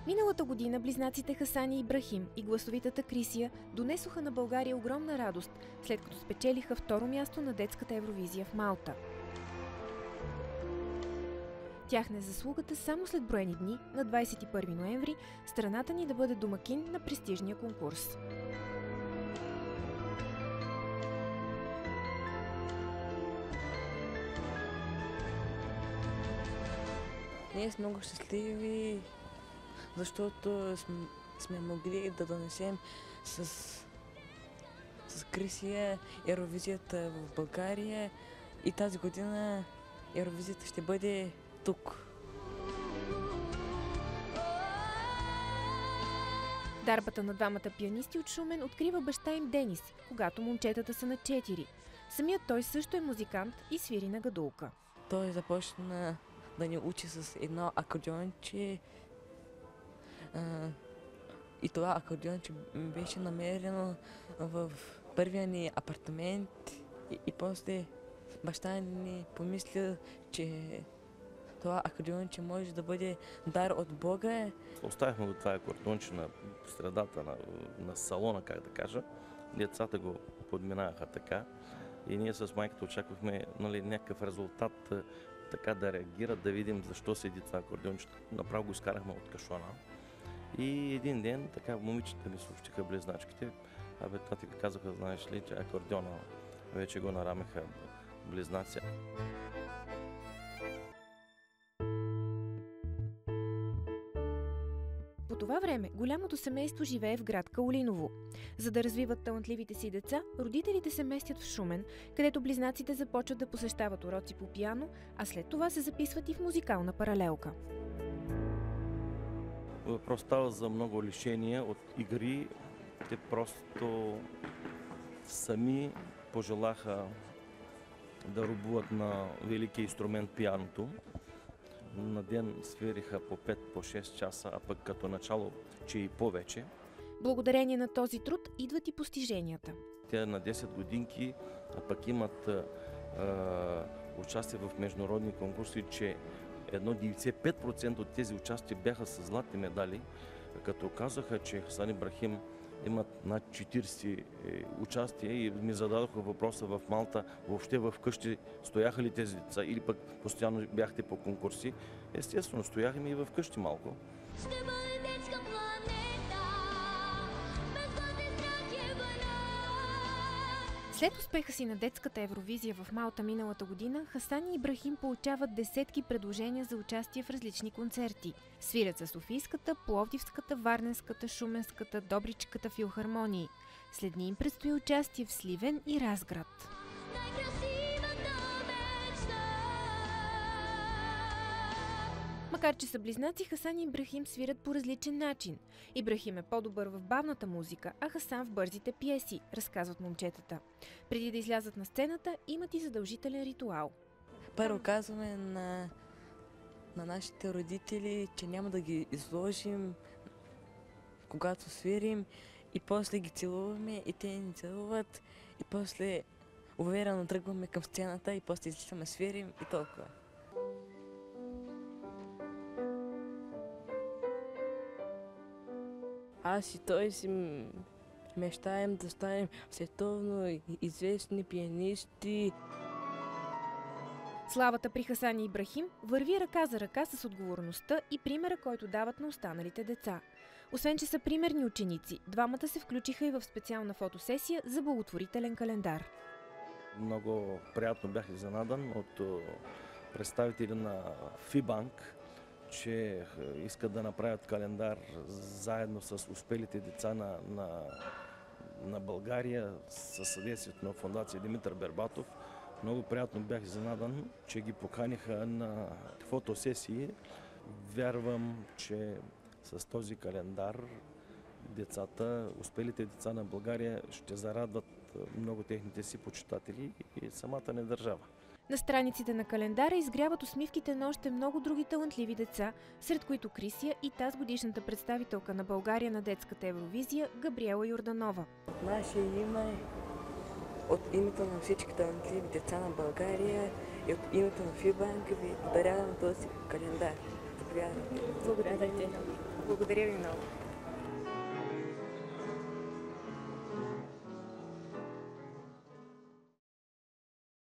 Миналата година близнаците Хасан и Ибрахим и гласовитата Крисия донесоха на България огромна радост, след като спечелиха второ място на детската Евровизия в Малта. Тяхна е заслугата само след броени дни, на 21 ноември, страната ни да бъде домакин на престижния конкурс. Ние сме много щастливи, защото сме могли да донесем с Крисия Евровизията в България и тази година Евровизията ще бъде тук. Дарбата на двамата пианисти от Шумен открива баща им Денис, когато момчетата са на 4. Самият той също е музикант и свири на гадулка. Той започна да ни учи с едно акордеонче. И това акордеонче беше намерено в първия ни апартамент и после баща ни помисля, че това акордеонче може да бъде дар от Бога. Оставихме го това акордеонче на средата на салона, как да кажа. Децата го подминаваха така и ние с майката очаквахме някакъв резултат, така да реагират, да видим защо седи това акордеонче. Направо го изкарахме от кашона. И един ден така момичета ми съобщиха близначките. Абе, тати ви казаха, знаеш ли, че акордеона вече го нарамеха близнаци. По това време голямото семейство живее в град Каолиново. За да развиват талантливите си деца, родителите се местят в Шумен, където близнаците започват да посещават уроци по пиано, а след това се записват и в музикална паралелка. Въпрос става за много лишения от игри. Те просто сами пожелаха да робуват на великия инструмент пианото. На ден свириха по 5-6 часа, а пък като начало, че и повече. Благодарение на този труд идват и постиженията. Те на 10 годинки, а пък имат участие в международни конкурси, че 95% от тези участия бяха с златни медали, като казаха, че Хасан и Ибрахим имат над 40 участия и ми зададоха въпроса в Малта, въобще в къщи стояха ли тези деца или пък постоянно бяхте по конкурси. Естествено, стояхме и в къщи малко. След успеха си на детската Евровизия в Малта миналата година, Хасан и Ибрахим получават десетки предложения за участие в различни концерти. Свирят за Софийската, Пловдивската, Варненската, Шуменската, Добричката филхармонии. След дни им предстои участие в Сливен и Разград. Макар че са близнаци, Хасан и Ибрахим свирят по различен начин. Ибрахим е по-добър в бавната музика, а Хасан в бързите пиеси, разказват момчетата. Преди да излязат на сцената, имат и задължителен ритуал. Първо казваме на нашите родители, че няма да ги изложим, когато свирим, и после ги целуваме и те ни целуват, и после уверено тръгваме към сцената и после излизаме, свирим и толкова. Аз и той си мечтаем да станем световно известни пианисти. Славата при Хасан и Ибрахим върви ръка за ръка с отговорността и примера, който дават на останалите деца. Освен че са примерни ученици, двамата се включиха и в специална фотосесия за благотворителен календар. Много приятно бях изненадан от представители на Фибанк, че искат да направят календар заедно с успелите деца на България със съдействието на фондация Димитър Бербатов. Много приятно бях изненадан, че ги поканиха на фотосесии. Вярвам, че с този календар децата, успелите деца на България ще зарадват много техните си почитатели и самата ни държава. На страниците на календара изгряват усмивките на още много други талантливи деца, сред които Крисия и тази годишната представителка на България на детската Евровизия Габриела Йорданова. Наше име, от името на всички талантливи деца на България и от името на Фибанк ви подарявам този календар. Заповядайте. Благодаря ви много.